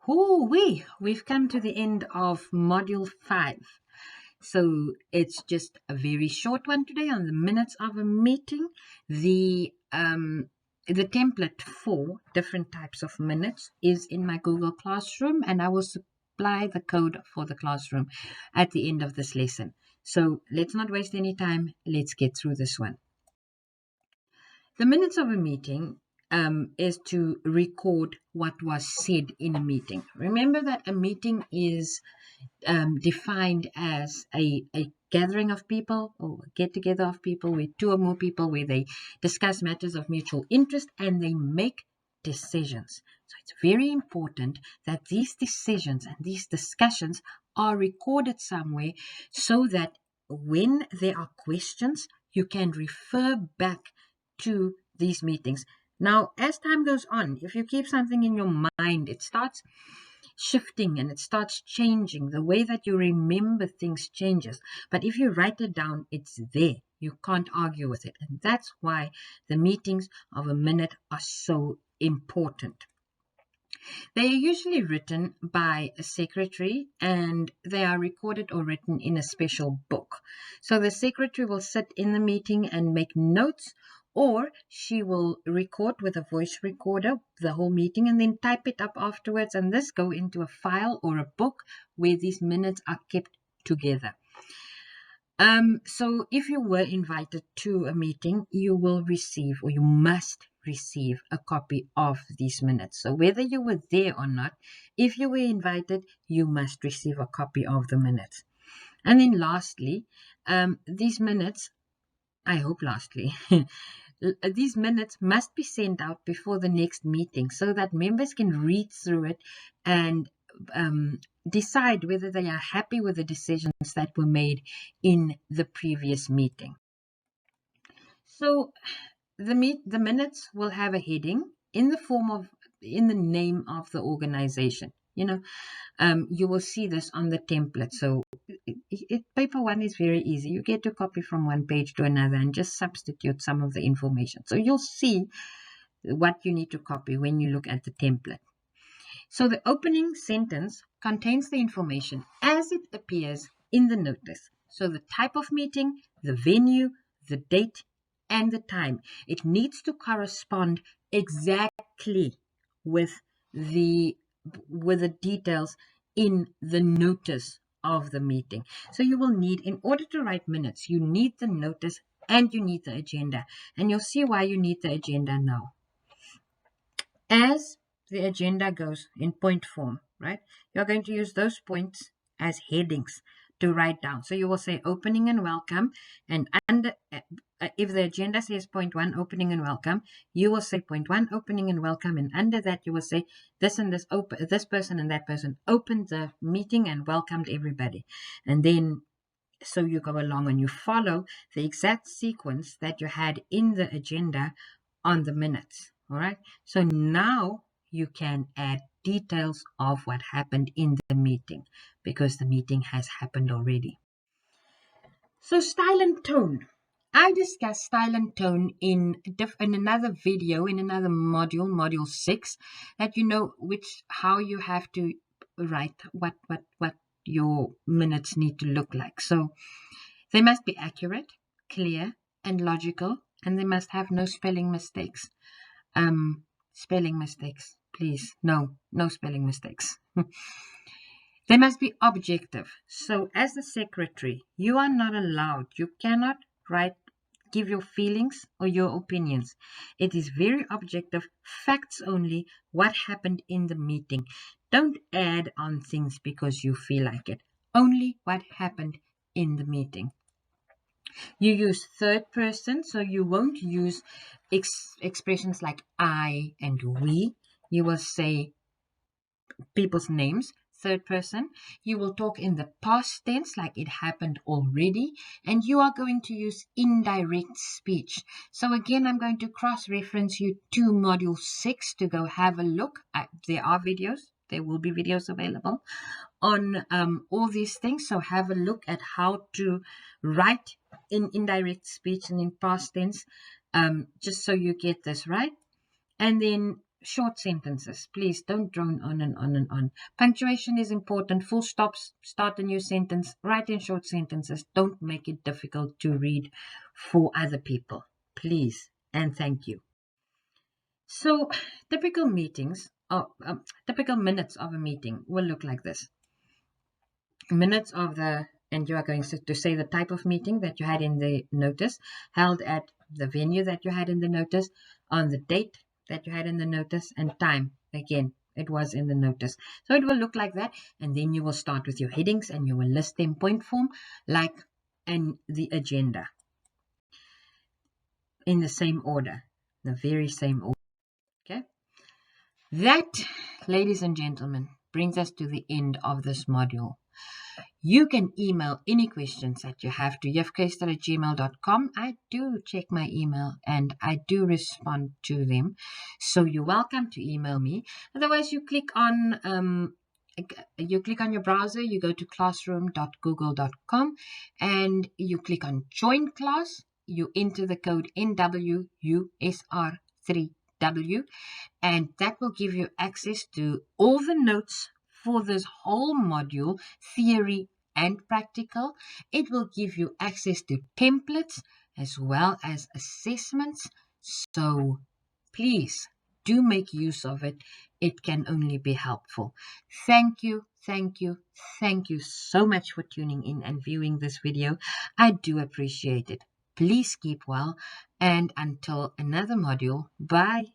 We've come to the end of Module 5. So it's just a very short one today on the minutes of a meeting. The template for different types of minutes is in my Google Classroom, and I will supply the code for the classroom at the end of this lesson. So let's not waste any time. Let's get through this one. The minutes of a meeting is to record what was said in a meeting. Remember that a meeting is defined as a gathering of people or a get together of people with two or more people where they discuss matters of mutual interest and they make decisions. So it's very important that these decisions and these discussions are recorded somewhere so that when there are questions, you can refer back to these meetings. Now, as time goes on, if you keep something in your mind, it starts shifting and it starts changing. The way that you remember things changes. But if you write it down, it's there. You can't argue with it. And that's why the meetings of a minute are so important. They are usually written by a secretary and they are recorded or written in a special book. So the secretary will sit in the meeting and make notes, or she will record with a voice recorder the whole meeting and then type it up afterwards, and this go into a file or a book where these minutes are kept together. So if you were invited to a meeting, you will receive, or you must receive, a copy of these minutes. So whether you were there or not, if you were invited, you must receive a copy of the minutes. And then lastly, these minutes, these minutes must be sent out before the next meeting so that members can read through it and decide whether they are happy with the decisions that were made in the previous meeting. So the minutes will have a heading in the name of the organization. You will see this on the template. So paper one is very easy. You get to copy from one page to another and just substitute some of the information. So you'll see what you need to copy when you look at the template. So the opening sentence contains the information as it appears in the notice. So the type of meeting, the venue, the date, and the time. It needs to correspond exactly with the details in the notice of the meeting. So you will need, in order to write minutes, you need the notice and you need the agenda. And you'll see why you need the agenda now. As the agenda goes in point form, right? You're going to use those points as headings to write down. So you will say opening and welcome, and under if the agenda says point 1 opening and welcome, you will say point 1 opening and welcome, and under that you will say this and this this person and that person opened the meeting and welcomed everybody. And then so you go along and you follow the exact sequence that you had in the agenda on the minutes. All right. So now you can add details of what happened in the meeting because the meeting has happened already. So style and tone. I discussed style and tone in another video, in another module 6, that you know how you have to write what your minutes need to look like. So they must be accurate, clear, and logical, and they must have no spelling mistakes. Spelling mistakes, please. No spelling mistakes. They must be objective. So as the secretary, you are not allowed, you cannot give your feelings or your opinions. It is very objective, facts only, what happened in the meeting. Don't add on things because you feel like it. Only what happened in the meeting. You use third person, so you won't use expressions like I and we. You will say people's names, third person. You will talk in the past tense like it happened already, and you are going to use indirect speech. So again, I'm going to cross-reference you to module 6 to go have a look. There are videos. There will be videos available on all these things. So have a look at how to write in indirect speech and in past tense, just so you get this right. And then short sentences. Please don't drone on and on and on. Punctuation is important. Full stops, start a new sentence, write in short sentences. Don't make it difficult to read for other people. Please and thank you. So typical meetings, typical minutes of a meeting will look like this. Minutes of and you are going to say the type of meeting that you had in the notice, held at the venue that you had in the notice, on the date that you had in the notice, and time. Again, it was in the notice. So it will look like that, and then you will start with your headings and you will list them point form, like in the agenda, in the same order, the very same order. Okay. That, ladies and gentlemen, brings us to the end of this module. You can email any questions that you have to jeffkester@gmail.com. I do check my email and I do respond to them. So you're welcome to email me. Otherwise, you click on your browser, you go to classroom.google.com and you click on join class. You enter the code NWUSR3W, and that will give you access to all the notes for this whole module, theory and practical. It will give you access to templates as well as assessments. So please do make use of it. It can only be helpful. Thank you, thank you, thank you so much for tuning in and viewing this video. I do appreciate it. Please keep well, and until another module, bye.